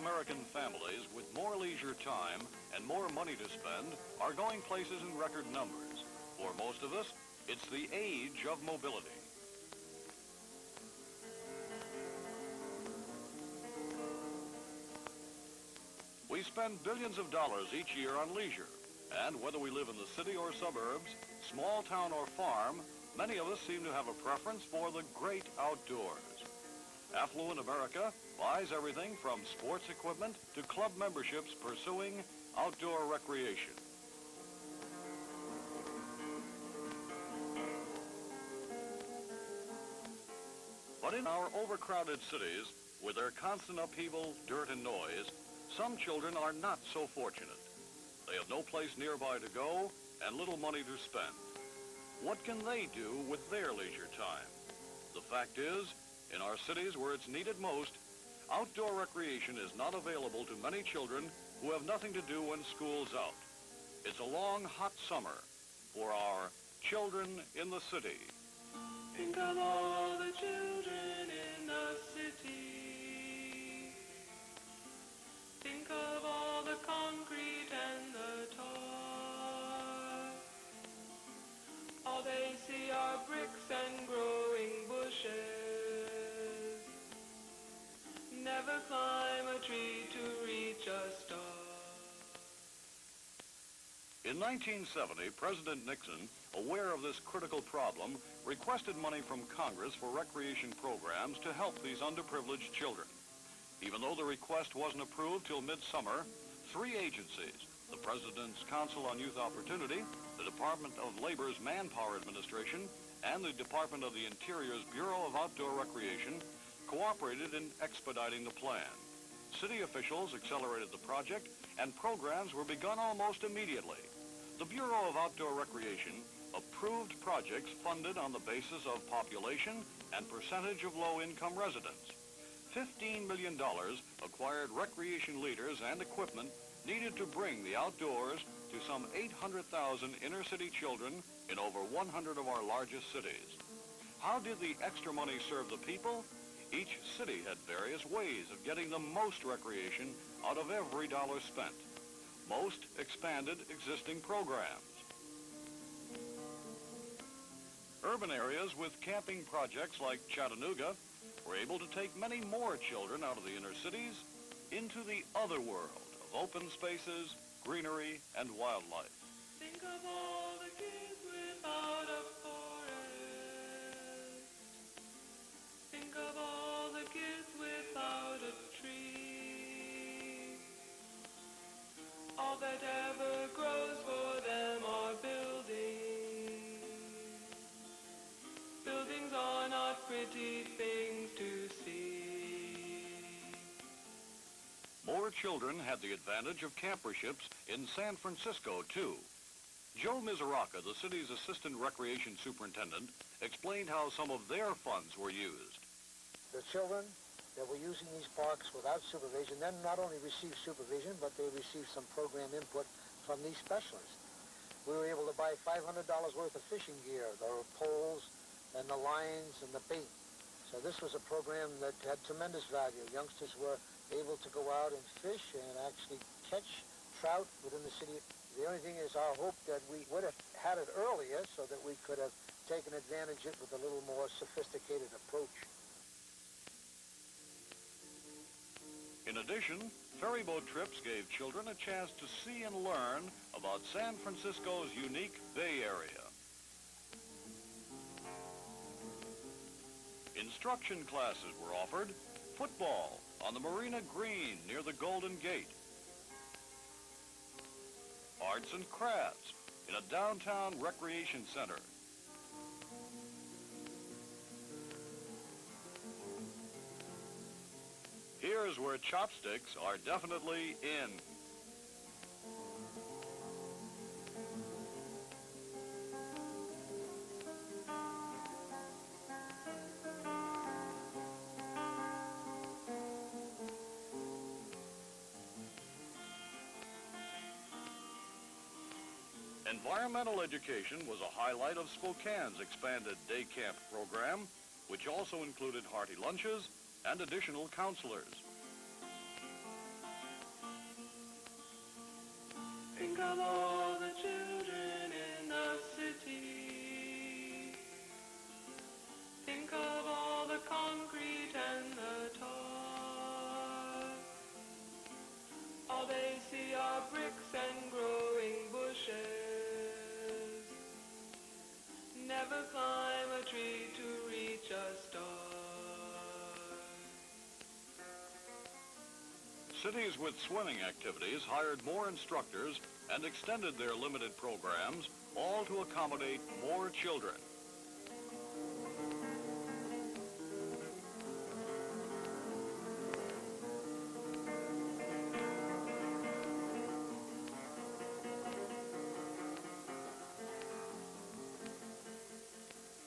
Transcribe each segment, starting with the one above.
American families with more leisure time and more money to spend are going places in record numbers. For most of us, it's the age of mobility. We spend billions of dollars each year on leisure, and whether we live in the city or suburbs, small town or farm, many of us seem to have a preference for the great outdoors. Affluent America buys everything from sports equipment to club memberships pursuing outdoor recreation. But in our overcrowded cities, with their constant upheaval, dirt, and noise, some children are not so fortunate. They have no place nearby to go and little money to spend. What can they do with their leisure time? The fact is, in our cities where it's needed most, outdoor recreation is not available to many children who have nothing to do when school's out. It's a long, hot summer for our children in the city. Think of all the children in the city. Think of all the concrete and the tar. All they see are bricks and growing bushes. Never climb a tree to reach a star. In 1970, President Nixon, aware of this critical problem, requested money from Congress for recreation programs to help these underprivileged children. Even though the request wasn't approved till midsummer, 3 agencies, the President's Council on Youth Opportunity, the Department of Labor's Manpower Administration, and the Department of the Interior's Bureau of Outdoor Recreation, cooperated in expediting the plan. City officials accelerated the project, and programs were begun almost immediately. The Bureau of Outdoor Recreation approved projects funded on the basis of population and percentage of low-income residents. $15 million acquired recreation leaders and equipment needed to bring the outdoors to some 800,000 inner-city children in over 100 of our largest cities. How did the extra money serve the people? Each city had various ways of getting the most recreation out of every dollar spent. Most expanded existing programs. Urban areas with camping projects like Chattanooga were able to take many more children out of the inner cities into the other world of open spaces, greenery, and wildlife. Think of all the kids without a forest. Think of all the kids without a tree. All that ever grows for them are buildings. Buildings are not pretty things to see. More children had the advantage of camperships in San Francisco, too. Joe Mizuraka, the city's assistant recreation superintendent, explained how some of their funds were used. The children that were using these parks without supervision then not only received supervision, but they received some program input from these specialists. We were able to buy $500 worth of fishing gear, the poles and the lines and the bait. So this was a program that had tremendous value. Youngsters were able to go out and fish and actually catch trout within the city. The only thing is our hope that we would have had it earlier so that we could have taken advantage of it with a little more sophisticated approach. In addition, ferryboat trips gave children a chance to see and learn about San Francisco's unique Bay Area. Instruction classes were offered. Football on the Marina Green near the Golden Gate. Arts and crafts in a downtown recreation center. Here's where chopsticks are definitely in. Environmental education was a highlight of Spokane's expanded day camp program, which also included hearty lunches and additional counselors. Think of all the children in the city. Think of all the concrete and the tar. All they see are bricks and growing bushes. Never climb a tree to reach a star. Cities with swimming activities hired more instructors and extended their limited programs, all to accommodate more children.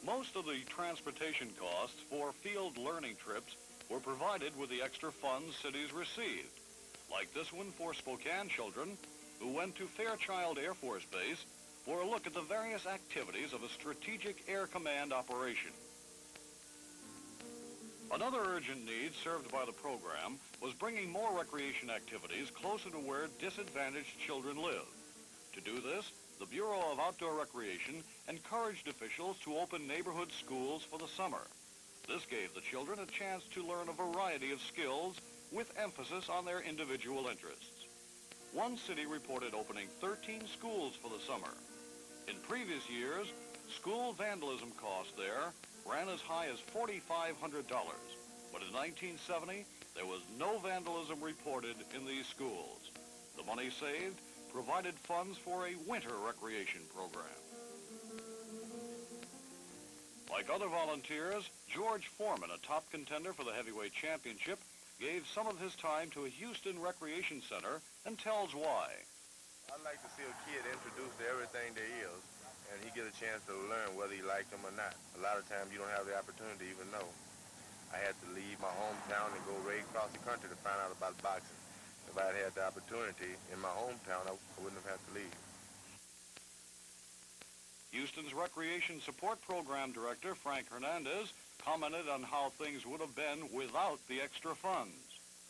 Most of the transportation costs for field learning trips were provided with the extra funds cities received, like this one for Spokane children who went to Fairchild Air Force Base for a look at the various activities of a strategic air command operation. Another urgent need served by the program was bringing more recreation activities closer to where disadvantaged children live. To do this, the Bureau of Outdoor Recreation encouraged officials to open neighborhood schools for the summer. This gave the children a chance to learn a variety of skills with emphasis on their individual interests. One city reported opening 13 schools for the summer. In previous years, school vandalism costs there ran as high as $4,500, but in 1970, there was no vandalism reported in these schools. The money saved provided funds for a winter recreation program. Like other volunteers, George Foreman, a top contender for the heavyweight championship, gave some of his time to a Houston recreation center and tells why. I'd like to see a kid introduced to everything there is, and he get a chance to learn whether he liked them or not. A lot of times you don't have the opportunity to even know. I had to leave my hometown and go right across the country to find out about boxing. If I had the opportunity in my hometown, I wouldn't have had to leave. Houston's Recreation Support Program Director, Frank Hernandez, commented on how things would have been without the extra funds.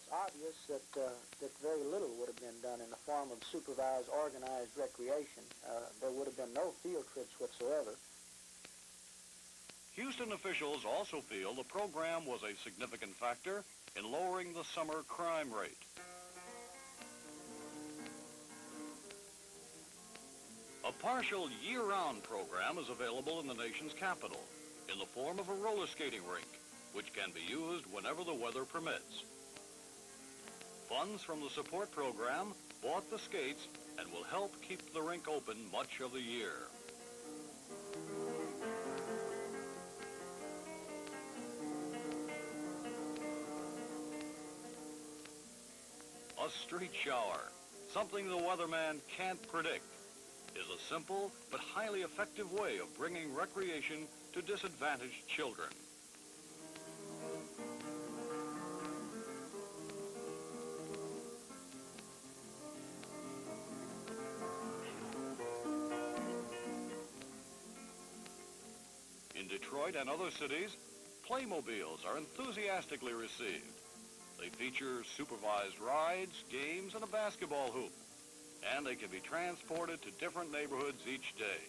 It's obvious that very little would have been done in the form of supervised, organized recreation. There would have been no field trips whatsoever. Houston officials also feel the program was a significant factor in lowering the summer crime rate. A partial year-round program is available in the nation's capital in the form of a roller skating rink, which can be used whenever the weather permits. Funds from the support program bought the skates and will help keep the rink open much of the year. A street shower, something the weatherman can't predict, is a simple but highly effective way of bringing recreation to disadvantaged children. In Detroit and other cities, Playmobiles are enthusiastically received. They feature supervised rides, games, and a basketball hoop, and they can be transported to different neighborhoods each day.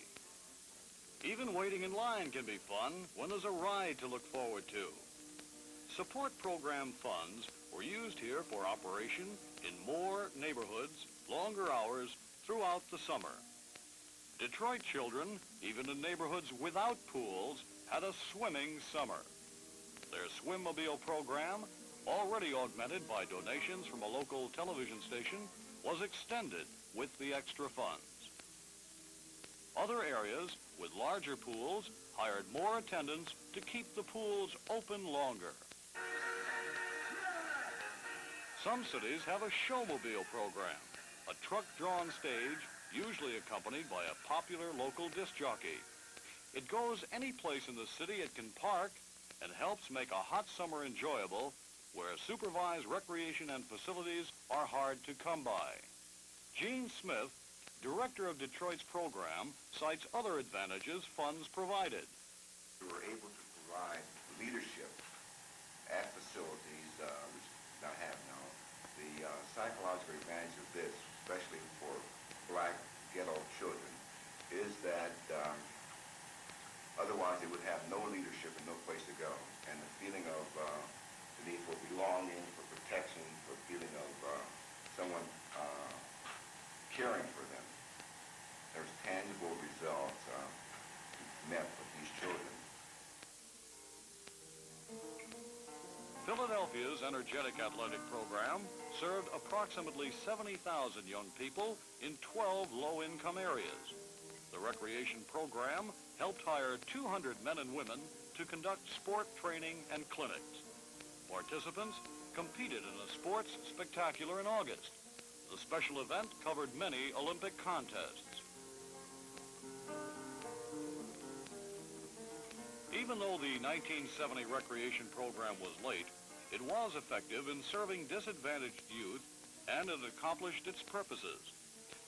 Even waiting in line can be fun when there's a ride to look forward to. Support program funds were used here for operation in more neighborhoods, longer hours throughout the summer. Detroit children, even in neighborhoods without pools, had a swimming summer. Their Swimmobile program, already augmented by donations from a local television station, was extended with the extra funds. Other areas with larger pools hired more attendants to keep the pools open longer. Some cities have a showmobile program, a truck-drawn stage usually accompanied by a popular local disc jockey. It goes any place in the city it can park and helps make a hot summer enjoyable where supervised recreation and facilities are hard to come by. Gene Smith, director of Detroit's program, cites other advantages funds provided. We were able to provide leadership at facilities, which we not have now. The psychological advantage of this, especially for black ghetto children is that otherwise they would have no leadership and no place to go. And the feeling of the need for belonging, for protection, for feeling of someone caring for them. There's tangible results met with these children. Philadelphia's energetic athletic program served approximately 70,000 young people in 12 low-income areas. The recreation program helped hire 200 men and women to conduct sport training and clinics. Participants competed in a sports spectacular in August. The special event covered many Olympic contests. Even though the 1970 recreation program was late, it was effective in serving disadvantaged youth, and it accomplished its purposes: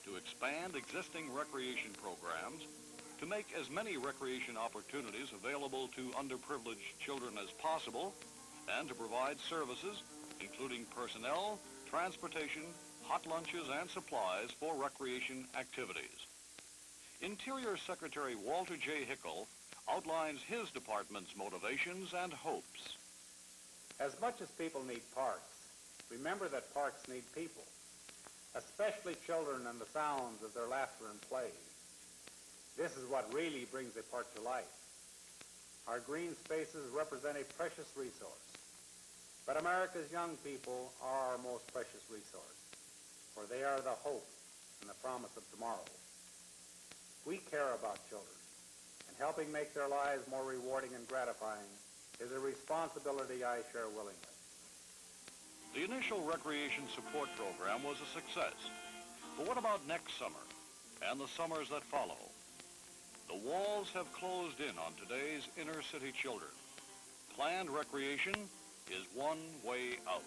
to expand existing recreation programs, to make as many recreation opportunities available to underprivileged children as possible, and to provide services, including personnel, transportation, hot lunches, and supplies for recreation activities. Interior Secretary Walter J. Hickel outlines his department's motivations and hopes. As much as people need parks, remember that parks need people, especially children and the sounds of their laughter and play. This is what really brings a park to life. Our green spaces represent a precious resource, but America's young people are our most precious resource, for they are the hope and the promise of tomorrow. We care about children, and helping make their lives more rewarding and gratifying is a responsibility I share willingly. The initial recreation support program was a success. But what about next summer and the summers that follow? The walls have closed in on today's inner city children. Planned recreation is one way out.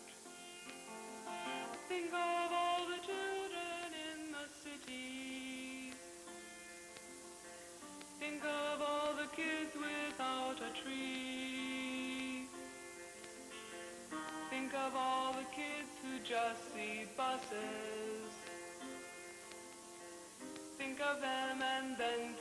Think of all the children in the city. Think of all the kids without a tree. Think of all the kids who just see buses. Think of them and then